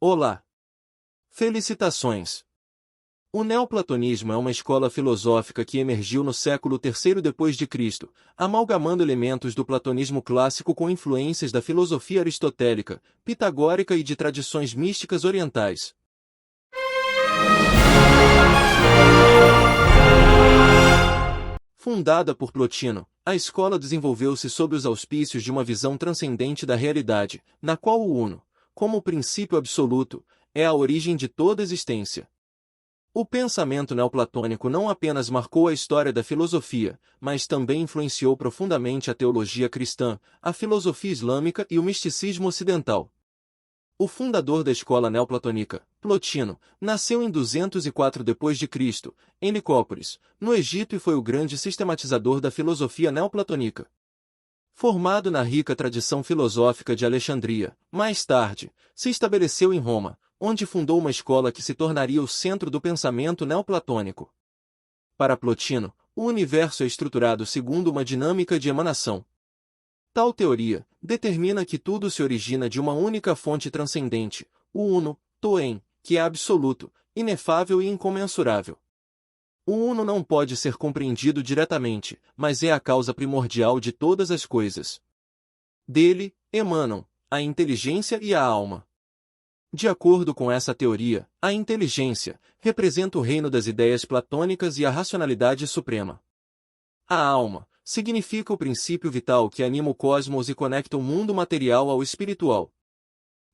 Olá! Felicitações! O neoplatonismo é uma escola filosófica que emergiu no século III d.C., amalgamando elementos do platonismo clássico com influências da filosofia aristotélica, pitagórica e de tradições místicas orientais. Fundada por Plotino, a escola desenvolveu-se sob os auspícios de uma visão transcendente da realidade, na qual o uno, como princípio absoluto, é a origem de toda existência. O pensamento neoplatônico não apenas marcou a história da filosofia, mas também influenciou profundamente a teologia cristã, a filosofia islâmica e o misticismo ocidental. O fundador da escola neoplatônica, Plotino, nasceu em 204 d.C., em Nicópolis, no Egito, e foi o grande sistematizador da filosofia neoplatônica. Formado na rica tradição filosófica de Alexandria, mais tarde, se estabeleceu em Roma, onde fundou uma escola que se tornaria o centro do pensamento neoplatônico. Para Plotino, o universo é estruturado segundo uma dinâmica de emanação. Tal teoria determina que tudo se origina de uma única fonte transcendente, o uno, toen, que é absoluto, inefável e incomensurável. O uno não pode ser compreendido diretamente, mas é a causa primordial de todas as coisas. Dele emanam a inteligência e a alma. De acordo com essa teoria, a inteligência representa o reino das ideias platônicas e a racionalidade suprema. A alma significa o princípio vital que anima o cosmos e conecta o mundo material ao espiritual.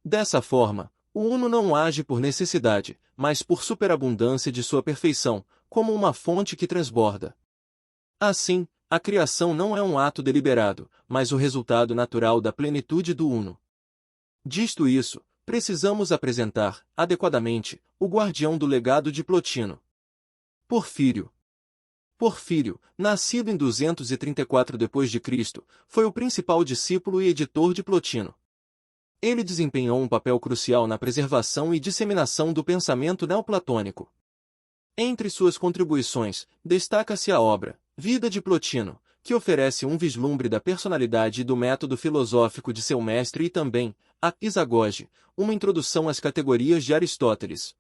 Dessa forma, o uno não age por necessidade, mas por superabundância de sua perfeição, como uma fonte que transborda. Assim, a criação não é um ato deliberado, mas o resultado natural da plenitude do uno. Dito isso, precisamos apresentar, adequadamente, o guardião do legado de Plotino. Porfírio. Porfírio, nascido em 234 d.C., foi o principal discípulo e editor de Plotino. Ele desempenhou um papel crucial na preservação e disseminação do pensamento neoplatônico. Entre suas contribuições, destaca-se a obra Vida de Plotino, que oferece um vislumbre da personalidade e do método filosófico de seu mestre, e também a Isagoge, uma introdução às categorias de Aristóteles.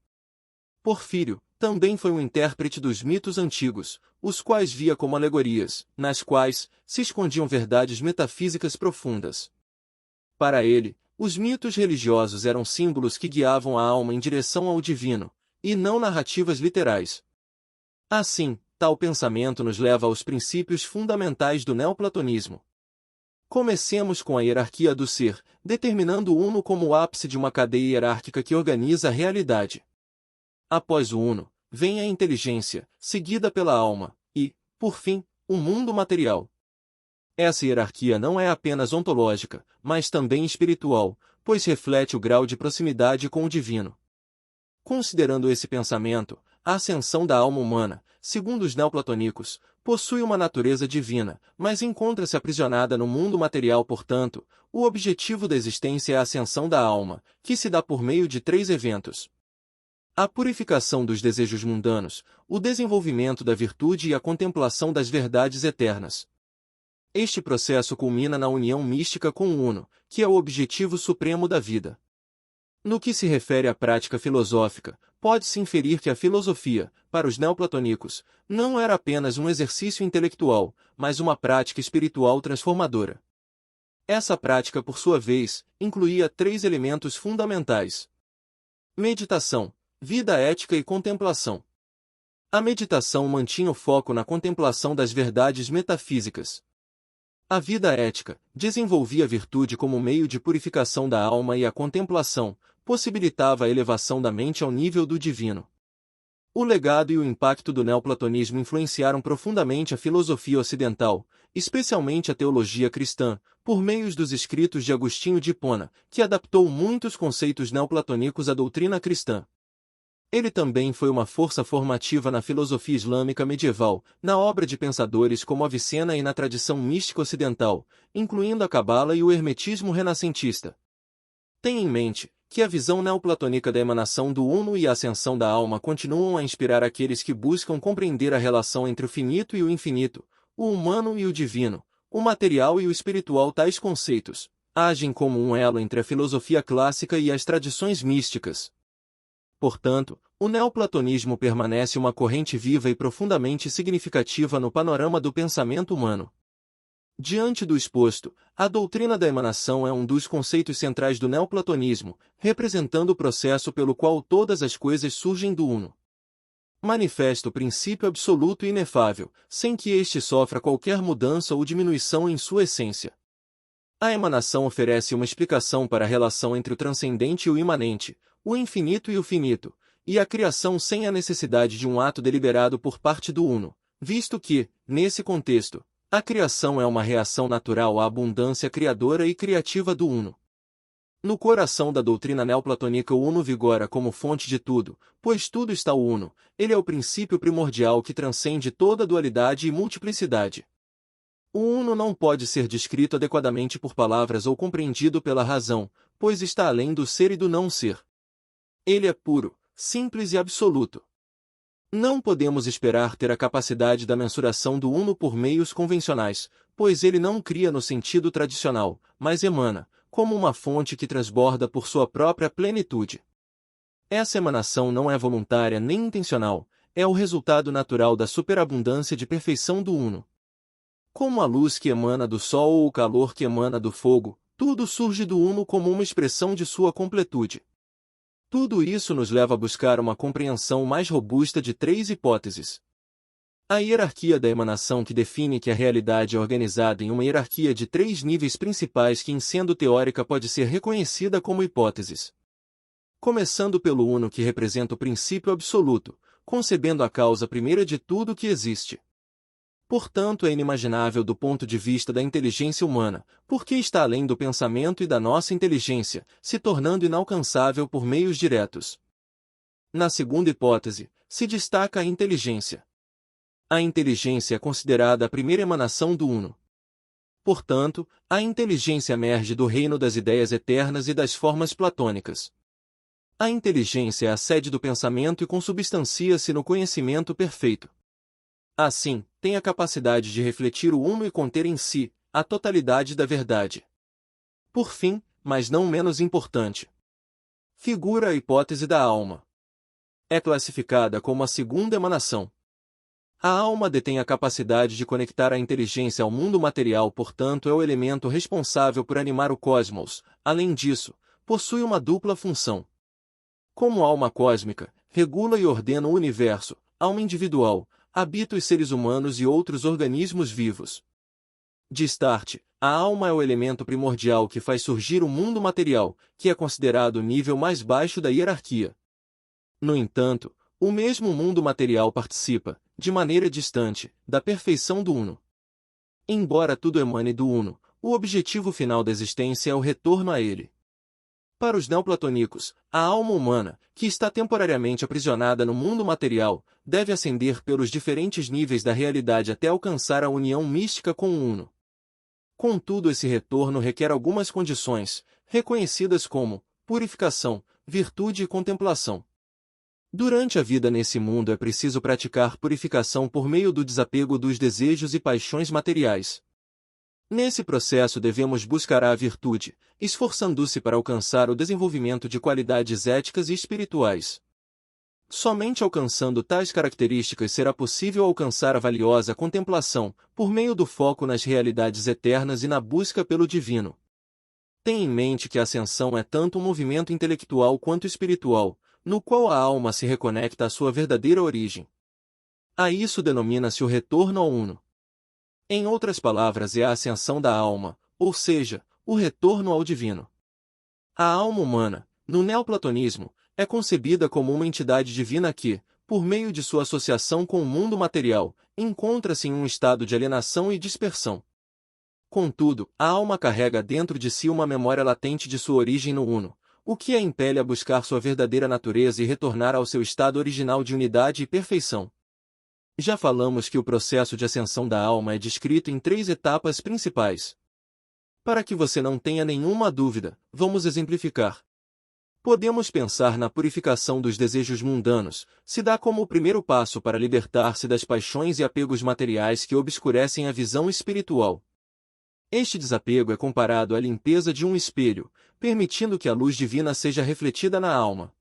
Porfírio também foi um intérprete dos mitos antigos, os quais via como alegorias, nas quais se escondiam verdades metafísicas profundas. Para ele, os mitos religiosos eram símbolos que guiavam a alma em direção ao divino, e não narrativas literais. Assim, tal pensamento nos leva aos princípios fundamentais do neoplatonismo. Comecemos com a hierarquia do ser, determinando o uno como o ápice de uma cadeia hierárquica que organiza a realidade. Após o uno, vem a inteligência, seguida pela alma, e, por fim, o mundo material. Essa hierarquia não é apenas ontológica, mas também espiritual, pois reflete o grau de proximidade com o divino. Considerando esse pensamento, a ascensão da alma humana, segundo os neoplatônicos, possui uma natureza divina, mas encontra-se aprisionada no mundo material. Portanto, o objetivo da existência é a ascensão da alma, que se dá por meio de 3 eventos: a purificação dos desejos mundanos, o desenvolvimento da virtude e a contemplação das verdades eternas. Este processo culmina na união mística com o uno, que é o objetivo supremo da vida. No que se refere à prática filosófica, pode-se inferir que a filosofia, para os neoplatônicos, não era apenas um exercício intelectual, mas uma prática espiritual transformadora. Essa prática, por sua vez, incluía 3 elementos fundamentais: meditação, vida ética e contemplação. A meditação mantinha o foco na contemplação das verdades metafísicas. A vida ética desenvolvia a virtude como meio de purificação da alma, e a contemplação possibilitava a elevação da mente ao nível do divino. O legado e o impacto do neoplatonismo influenciaram profundamente a filosofia ocidental, especialmente a teologia cristã, por meio dos escritos de Agostinho de Hipona, que adaptou muitos conceitos neoplatônicos à doutrina cristã. Ele também foi uma força formativa na filosofia islâmica medieval, na obra de pensadores como Avicena e na tradição mística ocidental, incluindo a Cabala e o hermetismo renascentista. Tenha em mente que a visão neoplatônica da emanação do uno e a ascensão da alma continuam a inspirar aqueles que buscam compreender a relação entre o finito e o infinito, o humano e o divino, o material e o espiritual. Tais conceitos agem como um elo entre a filosofia clássica e as tradições místicas. Portanto, o neoplatonismo permanece uma corrente viva e profundamente significativa no panorama do pensamento humano. Diante do exposto, a doutrina da emanação é um dos conceitos centrais do neoplatonismo, representando o processo pelo qual todas as coisas surgem do Uno. Manifesta o princípio absoluto e inefável, sem que este sofra qualquer mudança ou diminuição em sua essência. A emanação oferece uma explicação para a relação entre o transcendente e o imanente, o infinito e o finito, e a criação sem a necessidade de um ato deliberado por parte do Uno, visto que, nesse contexto, a criação é uma reação natural à abundância criadora e criativa do Uno. No coração da doutrina neoplatônica o Uno vigora como fonte de tudo, pois tudo está o Uno, ele é o princípio primordial que transcende toda dualidade e multiplicidade. O Uno não pode ser descrito adequadamente por palavras ou compreendido pela razão, pois está além do ser e do não ser. Ele é puro, simples e absoluto. Não podemos esperar ter a capacidade da mensuração do Uno por meios convencionais, pois ele não cria no sentido tradicional, mas emana, como uma fonte que transborda por sua própria plenitude. Essa emanação não é voluntária nem intencional, é o resultado natural da superabundância de perfeição do Uno. Como a luz que emana do sol ou o calor que emana do fogo, tudo surge do Uno como uma expressão de sua completude. Tudo isso nos leva a buscar uma compreensão mais robusta de três hipóteses. A hierarquia da emanação que define que a realidade é organizada em uma hierarquia de três níveis principais que, em sendo teórica, pode ser reconhecida como hipóteses. Começando pelo Uno que representa o princípio absoluto, concebendo a causa primeira de tudo que existe. Portanto, é inimaginável do ponto de vista da inteligência humana, porque está além do pensamento e da nossa inteligência, se tornando inalcançável por meios diretos. Na segunda hipótese, se destaca a inteligência. A inteligência é considerada a primeira emanação do Uno. Portanto, a inteligência emerge do reino das ideias eternas e das formas platônicas. A inteligência é a sede do pensamento e consubstancia-se no conhecimento perfeito. Assim, tem a capacidade de refletir o Uno e conter em si a totalidade da verdade. Por fim, mas não menos importante, figura a hipótese da alma. É classificada como a segunda emanação. A alma detém a capacidade de conectar a inteligência ao mundo material, portanto é o elemento responsável por animar o cosmos. Além disso, possui uma dupla função. Como alma cósmica, regula e ordena o universo, alma individual, habita os seres humanos e outros organismos vivos. De start, a alma é o elemento primordial que faz surgir o mundo material, que é considerado o nível mais baixo da hierarquia. No entanto, o mesmo mundo material participa, de maneira distante, da perfeição do Uno. Embora tudo emane do Uno, o objetivo final da existência é o retorno a ele. Para os neoplatônicos, a alma humana, que está temporariamente aprisionada no mundo material, deve ascender pelos diferentes níveis da realidade até alcançar a união mística com o Uno. Contudo, esse retorno requer algumas condições, reconhecidas como purificação, virtude e contemplação. Durante a vida nesse mundo é preciso praticar purificação por meio do desapego dos desejos e paixões materiais. Nesse processo devemos buscar a virtude, esforçando-se para alcançar o desenvolvimento de qualidades éticas e espirituais. Somente alcançando tais características será possível alcançar a valiosa contemplação, por meio do foco nas realidades eternas e na busca pelo divino. Tenha em mente que a ascensão é tanto um movimento intelectual quanto espiritual, no qual a alma se reconecta à sua verdadeira origem. A isso denomina-se o retorno ao Uno. Em outras palavras, é a ascensão da alma, ou seja, o retorno ao divino. A alma humana, no neoplatonismo, é concebida como uma entidade divina que, por meio de sua associação com o mundo material, encontra-se em um estado de alienação e dispersão. Contudo, a alma carrega dentro de si uma memória latente de sua origem no Uno, o que a impele a buscar sua verdadeira natureza e retornar ao seu estado original de unidade e perfeição. Já falamos que o processo de ascensão da alma é descrito em 3 etapas principais. Para que você não tenha nenhuma dúvida, vamos exemplificar. Podemos pensar na purificação dos desejos mundanos, se dá como o primeiro passo para libertar-se das paixões e apegos materiais que obscurecem a visão espiritual. Este desapego é comparado à limpeza de um espelho, permitindo que a luz divina seja refletida na alma.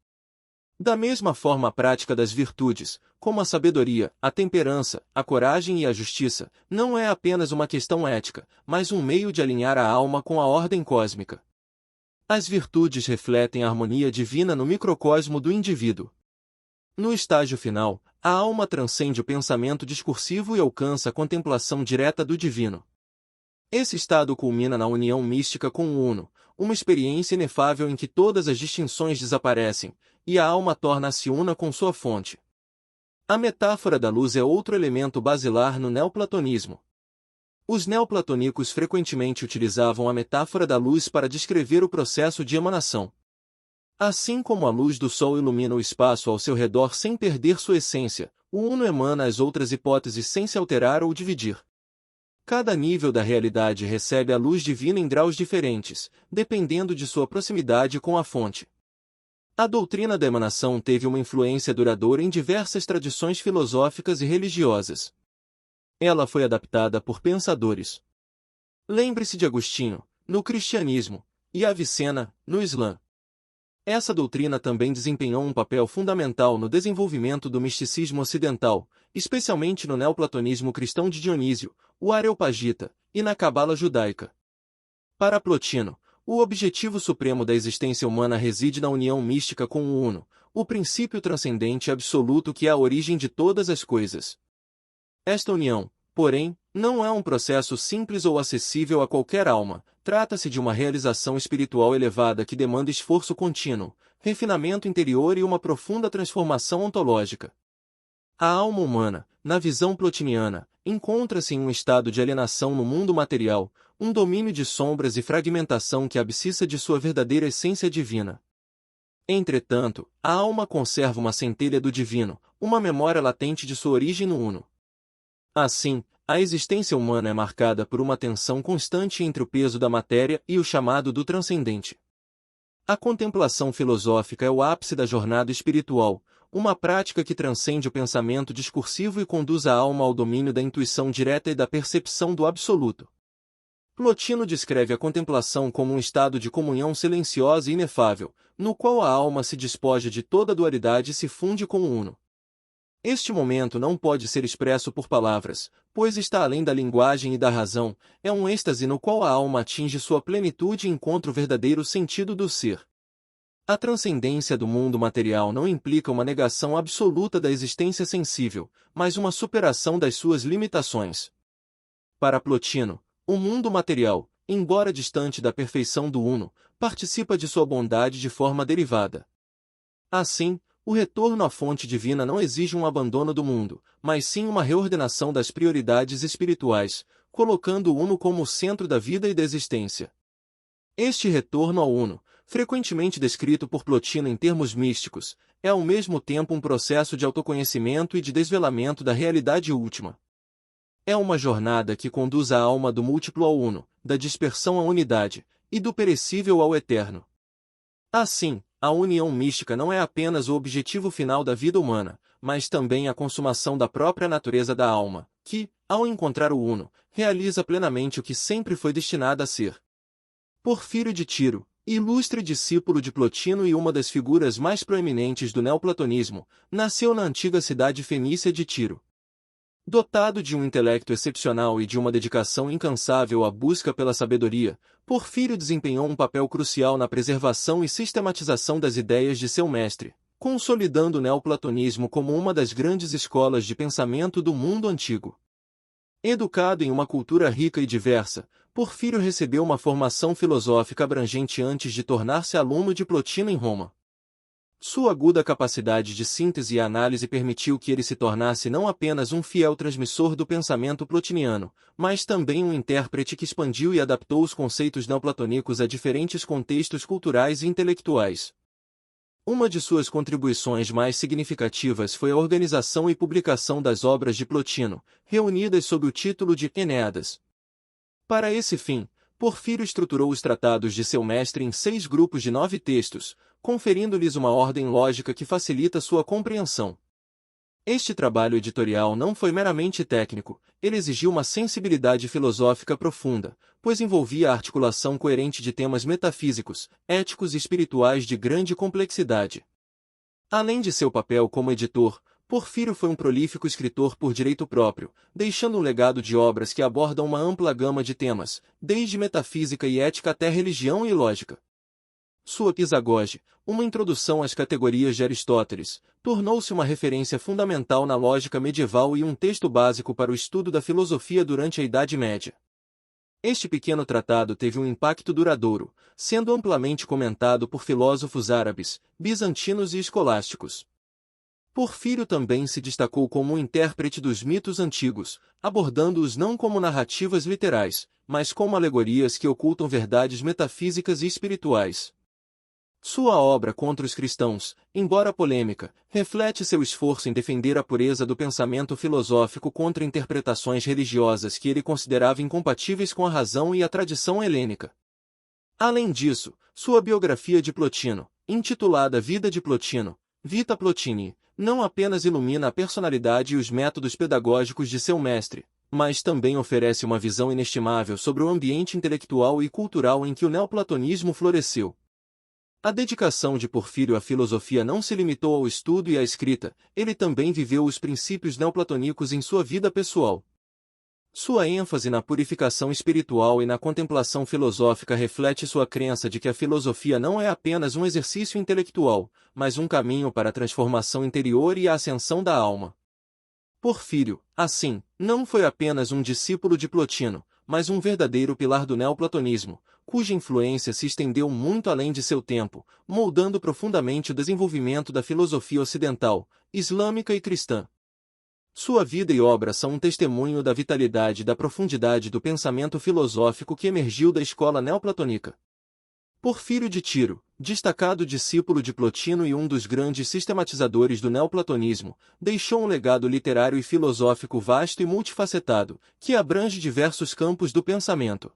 Da mesma forma, a prática das virtudes, como a sabedoria, a temperança, a coragem e a justiça, não é apenas uma questão ética, mas um meio de alinhar a alma com a ordem cósmica. As virtudes refletem a harmonia divina no microcosmo do indivíduo. No estágio final, a alma transcende o pensamento discursivo e alcança a contemplação direta do divino. Esse estado culmina na união mística com o Uno, uma experiência inefável em que todas as distinções desaparecem, e a alma torna-se una com sua fonte. A metáfora da luz é outro elemento basilar no neoplatonismo. Os neoplatônicos frequentemente utilizavam a metáfora da luz para descrever o processo de emanação. Assim como a luz do Sol ilumina o espaço ao seu redor sem perder sua essência, o Uno emana as outras hipóteses sem se alterar ou dividir. Cada nível da realidade recebe a luz divina em graus diferentes, dependendo de sua proximidade com a fonte. A doutrina da emanação teve uma influência duradoura em diversas tradições filosóficas e religiosas. Ela foi adaptada por pensadores. Lembre-se de Agostinho, no cristianismo, e Avicena, no Islã. Essa doutrina também desempenhou um papel fundamental no desenvolvimento do misticismo ocidental, especialmente no neoplatonismo cristão de Dionísio, o Areopagita, e na Cabala judaica. Para Plotino, o objetivo supremo da existência humana reside na união mística com o Uno, o princípio transcendente e absoluto que é a origem de todas as coisas. Esta união, porém, não é um processo simples ou acessível a qualquer alma. Trata-se de uma realização espiritual elevada que demanda esforço contínuo, refinamento interior e uma profunda transformação ontológica. A alma humana, na visão plotiniana, encontra-se em um estado de alienação no mundo material, um domínio de sombras e fragmentação que abscissa de sua verdadeira essência divina. Entretanto, a alma conserva uma centelha do divino, uma memória latente de sua origem no Uno. Assim, a existência humana é marcada por uma tensão constante entre o peso da matéria e o chamado do transcendente. A contemplação filosófica é o ápice da jornada espiritual, uma prática que transcende o pensamento discursivo e conduz a alma ao domínio da intuição direta e da percepção do absoluto. Plotino descreve a contemplação como um estado de comunhão silenciosa e inefável, no qual a alma se despoja de toda dualidade e se funde com o Uno. Este momento não pode ser expresso por palavras, pois está além da linguagem e da razão, é um êxtase no qual a alma atinge sua plenitude e encontra o verdadeiro sentido do ser. A transcendência do mundo material não implica uma negação absoluta da existência sensível, mas uma superação das suas limitações. Para Plotino, o mundo material, embora distante da perfeição do Uno, participa de sua bondade de forma derivada. Assim, o retorno à fonte divina não exige um abandono do mundo, mas sim uma reordenação das prioridades espirituais, colocando o Uno como o centro da vida e da existência. Este retorno ao Uno, frequentemente descrito por Plotino em termos místicos, é ao mesmo tempo um processo de autoconhecimento e de desvelamento da realidade última. É uma jornada que conduz a alma do múltiplo ao Uno, da dispersão à unidade, e do perecível ao eterno. Assim, a união mística não é apenas o objetivo final da vida humana, mas também a consumação da própria natureza da alma, que, ao encontrar o Uno, realiza plenamente o que sempre foi destinada a ser. Porfírio de Tiro, ilustre discípulo de Plotino e uma das figuras mais proeminentes do neoplatonismo, nasceu na antiga cidade fenícia de Tiro. Dotado de um intelecto excepcional e de uma dedicação incansável à busca pela sabedoria, Porfírio desempenhou um papel crucial na preservação e sistematização das ideias de seu mestre, consolidando o neoplatonismo como uma das grandes escolas de pensamento do mundo antigo. Educado em uma cultura rica e diversa, Porfírio recebeu uma formação filosófica abrangente antes de tornar-se aluno de Plotino em Roma. Sua aguda capacidade de síntese e análise permitiu que ele se tornasse não apenas um fiel transmissor do pensamento plotiniano, mas também um intérprete que expandiu e adaptou os conceitos neoplatônicos a diferentes contextos culturais e intelectuais. Uma de suas contribuições mais significativas foi a organização e publicação das obras de Plotino, reunidas sob o título de Enéadas. Para esse fim, Porfírio estruturou os tratados de seu mestre em 6 grupos de 9 textos, conferindo-lhes uma ordem lógica que facilita sua compreensão. Este trabalho editorial não foi meramente técnico, ele exigiu uma sensibilidade filosófica profunda, pois envolvia a articulação coerente de temas metafísicos, éticos e espirituais de grande complexidade. Além de seu papel como editor, Porfírio foi um prolífico escritor por direito próprio, deixando um legado de obras que abordam uma ampla gama de temas, desde metafísica e ética até religião e lógica. Sua Pisagoge, uma introdução às categorias de Aristóteles, tornou-se uma referência fundamental na lógica medieval e um texto básico para o estudo da filosofia durante a Idade Média. Este pequeno tratado teve um impacto duradouro, sendo amplamente comentado por filósofos árabes, bizantinos e escolásticos. Porfírio também se destacou como um intérprete dos mitos antigos, abordando-os não como narrativas literais, mas como alegorias que ocultam verdades metafísicas e espirituais. Sua obra contra os cristãos, embora polêmica, reflete seu esforço em defender a pureza do pensamento filosófico contra interpretações religiosas que ele considerava incompatíveis com a razão e a tradição helênica. Além disso, sua biografia de Plotino, intitulada Vida de Plotino, Vita Plotini, não apenas ilumina a personalidade e os métodos pedagógicos de seu mestre, mas também oferece uma visão inestimável sobre o ambiente intelectual e cultural em que o neoplatonismo floresceu. A dedicação de Porfírio à filosofia não se limitou ao estudo e à escrita, ele também viveu os princípios neoplatônicos em sua vida pessoal. Sua ênfase na purificação espiritual e na contemplação filosófica reflete sua crença de que a filosofia não é apenas um exercício intelectual, mas um caminho para a transformação interior e a ascensão da alma. Porfírio, assim, não foi apenas um discípulo de Plotino, mas um verdadeiro pilar do neoplatonismo, cuja influência se estendeu muito além de seu tempo, moldando profundamente o desenvolvimento da filosofia ocidental, islâmica e cristã. Sua vida e obra são um testemunho da vitalidade e da profundidade do pensamento filosófico que emergiu da escola neoplatônica. Porfírio de Tiro, destacado discípulo de Plotino e um dos grandes sistematizadores do neoplatonismo, deixou um legado literário e filosófico vasto e multifacetado, que abrange diversos campos do pensamento.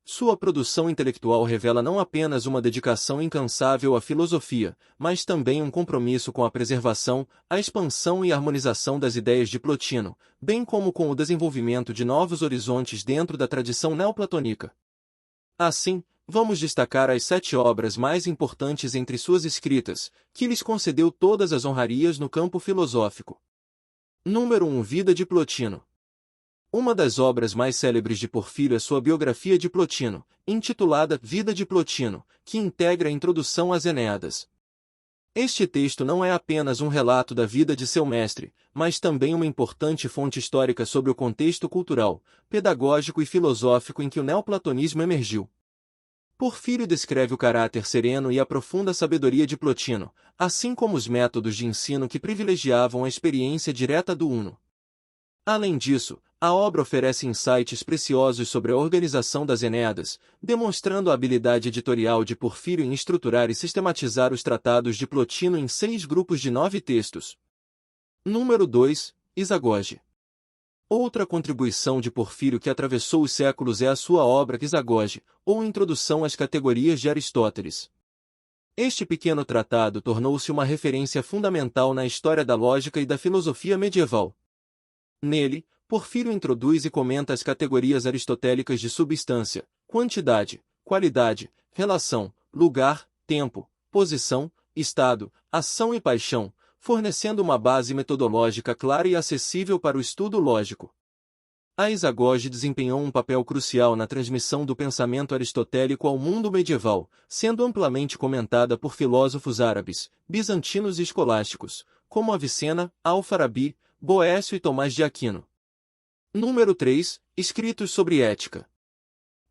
Sua produção intelectual revela não apenas uma dedicação incansável à filosofia, mas também um compromisso com a preservação, a expansão e a harmonização das ideias de Plotino, bem como com o desenvolvimento de novos horizontes dentro da tradição neoplatônica. Assim, vamos destacar as 7 obras mais importantes entre suas escritas, que lhes concedeu todas as honrarias no campo filosófico. Número 1. Vida de Plotino. Uma das obras mais célebres de Porfírio é sua biografia de Plotino, intitulada Vida de Plotino, que integra a introdução às Enéadas. Este texto não é apenas um relato da vida de seu mestre, mas também uma importante fonte histórica sobre o contexto cultural, pedagógico e filosófico em que o neoplatonismo emergiu. Porfírio descreve o caráter sereno e a profunda sabedoria de Plotino, assim como os métodos de ensino que privilegiavam a experiência direta do Uno. Além disso, a obra oferece insights preciosos sobre a organização das Enéadas, demonstrando a habilidade editorial de Porfírio em estruturar e sistematizar os tratados de Plotino em 6 grupos de 9 textos. Número 2. Isagoge. Outra contribuição de Porfírio que atravessou os séculos é a sua obra Isagoge, ou Introdução às Categorias de Aristóteles. Este pequeno tratado tornou-se uma referência fundamental na história da lógica e da filosofia medieval. Nele, Porfírio introduz e comenta as categorias aristotélicas de substância, quantidade, qualidade, relação, lugar, tempo, posição, estado, ação e paixão, fornecendo uma base metodológica clara e acessível para o estudo lógico. A Isagoge desempenhou um papel crucial na transmissão do pensamento aristotélico ao mundo medieval, sendo amplamente comentada por filósofos árabes, bizantinos e escolásticos, como Avicena, Al-Farabi, Boécio e Tomás de Aquino. Número 3. Escritos sobre ética.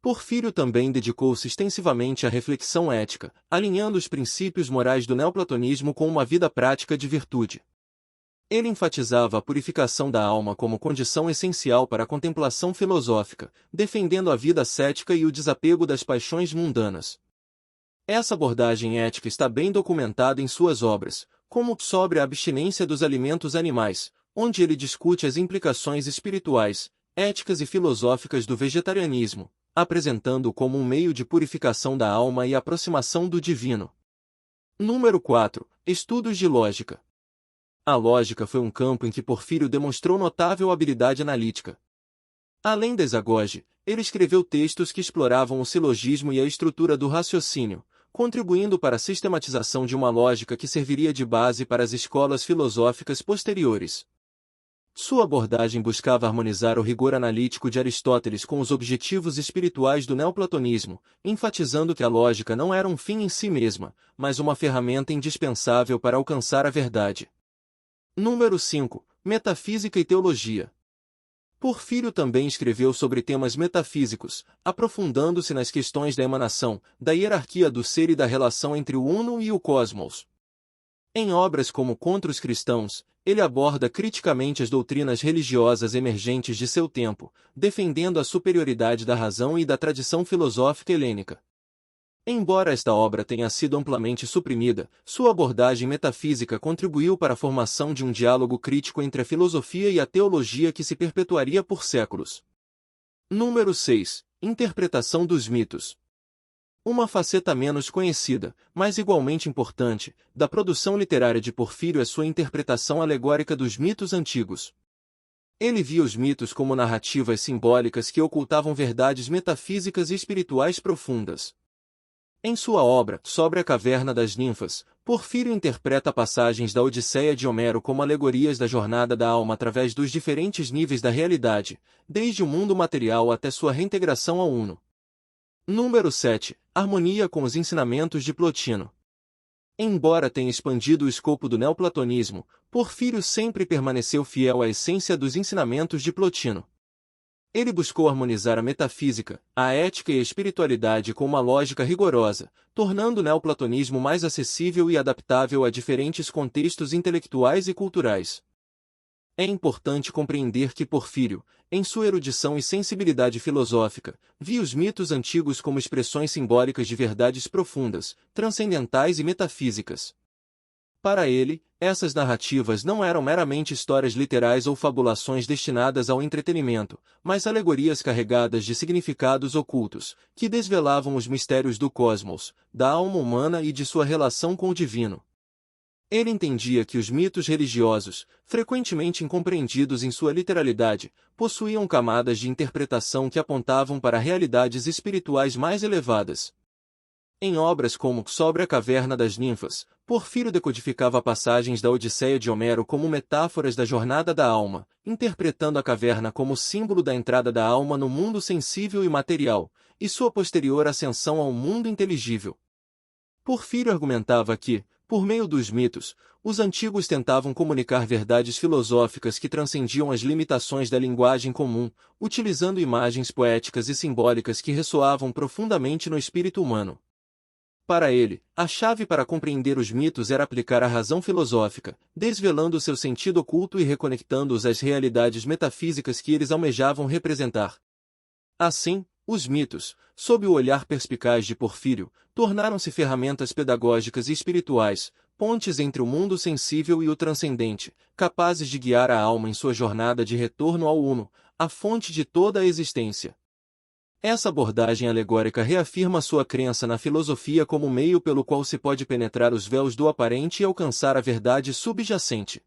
Porfírio também dedicou-se extensivamente à reflexão ética, alinhando os princípios morais do neoplatonismo com uma vida prática de virtude. Ele enfatizava a purificação da alma como condição essencial para a contemplação filosófica, defendendo a vida ascética e o desapego das paixões mundanas. Essa abordagem ética está bem documentada em suas obras, como Sobre a abstinência dos alimentos animais, onde ele discute as implicações espirituais, éticas e filosóficas do vegetarianismo, apresentando-o como um meio de purificação da alma e aproximação do divino. Número 4. Estudos de lógica. A lógica foi um campo em que Porfírio demonstrou notável habilidade analítica. Além da exagoge, ele escreveu textos que exploravam o silogismo e a estrutura do raciocínio, contribuindo para a sistematização de uma lógica que serviria de base para as escolas filosóficas posteriores. Sua abordagem buscava harmonizar o rigor analítico de Aristóteles com os objetivos espirituais do neoplatonismo, enfatizando que a lógica não era um fim em si mesma, mas uma ferramenta indispensável para alcançar a verdade. Número 5. Metafísica e teologia. Porfírio também escreveu sobre temas metafísicos, aprofundando-se nas questões da emanação, da hierarquia do ser e da relação entre o uno e o cosmos. Em obras como Contra os Cristãos, ele aborda criticamente as doutrinas religiosas emergentes de seu tempo, defendendo a superioridade da razão e da tradição filosófica helênica. Embora esta obra tenha sido amplamente suprimida, sua abordagem metafísica contribuiu para a formação de um diálogo crítico entre a filosofia e a teologia que se perpetuaria por séculos. Número 6. Interpretação dos mitos. Uma faceta menos conhecida, mas igualmente importante, da produção literária de Porfírio é sua interpretação alegórica dos mitos antigos. Ele via os mitos como narrativas simbólicas que ocultavam verdades metafísicas e espirituais profundas. Em sua obra, Sobre a Caverna das Ninfas, Porfírio interpreta passagens da Odisseia de Homero como alegorias da jornada da alma através dos diferentes níveis da realidade, desde o mundo material até sua reintegração ao uno. Número 7. Harmonia com os ensinamentos de Plotino. Embora tenha expandido o escopo do neoplatonismo, Porfírio sempre permaneceu fiel à essência dos ensinamentos de Plotino. Ele buscou harmonizar a metafísica, a ética e a espiritualidade com uma lógica rigorosa, tornando o neoplatonismo mais acessível e adaptável a diferentes contextos intelectuais e culturais. É importante compreender que Porfírio, em sua erudição e sensibilidade filosófica, via os mitos antigos como expressões simbólicas de verdades profundas, transcendentais e metafísicas. Para ele, essas narrativas não eram meramente histórias literais ou fabulações destinadas ao entretenimento, mas alegorias carregadas de significados ocultos, que desvelavam os mistérios do cosmos, da alma humana e de sua relação com o divino. Ele entendia que os mitos religiosos, frequentemente incompreendidos em sua literalidade, possuíam camadas de interpretação que apontavam para realidades espirituais mais elevadas. Em obras como Sobre a Caverna das Ninfas, Porfírio decodificava passagens da Odisseia de Homero como metáforas da jornada da alma, interpretando a caverna como símbolo da entrada da alma no mundo sensível e material, e sua posterior ascensão ao mundo inteligível. Porfírio argumentava que, por meio dos mitos, os antigos tentavam comunicar verdades filosóficas que transcendiam as limitações da linguagem comum, utilizando imagens poéticas e simbólicas que ressoavam profundamente no espírito humano. Para ele, a chave para compreender os mitos era aplicar a razão filosófica, desvelando seu sentido oculto e reconectando-os às realidades metafísicas que eles almejavam representar. Assim, os mitos, sob o olhar perspicaz de Porfírio, tornaram-se ferramentas pedagógicas e espirituais, pontes entre o mundo sensível e o transcendente, capazes de guiar a alma em sua jornada de retorno ao Uno, a fonte de toda a existência. Essa abordagem alegórica reafirma sua crença na filosofia como meio pelo qual se pode penetrar os véus do aparente e alcançar a verdade subjacente.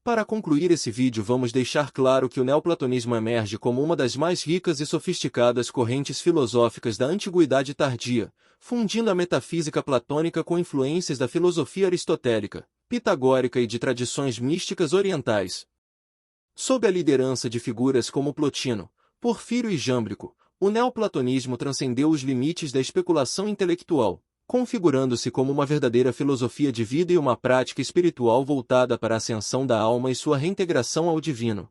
Para concluir esse vídeo, vamos deixar claro que o neoplatonismo emerge como uma das mais ricas e sofisticadas correntes filosóficas da antiguidade tardia, fundindo a metafísica platônica com influências da filosofia aristotélica, pitagórica e de tradições místicas orientais. Sob a liderança de figuras como Plotino, Porfírio e Jâmblico, o neoplatonismo transcendeu os limites da especulação intelectual, configurando-se como uma verdadeira filosofia de vida e uma prática espiritual voltada para a ascensão da alma e sua reintegração ao divino.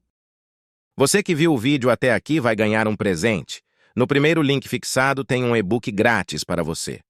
Você que viu o vídeo até aqui vai ganhar um presente. No primeiro link fixado tem um e-book grátis para você.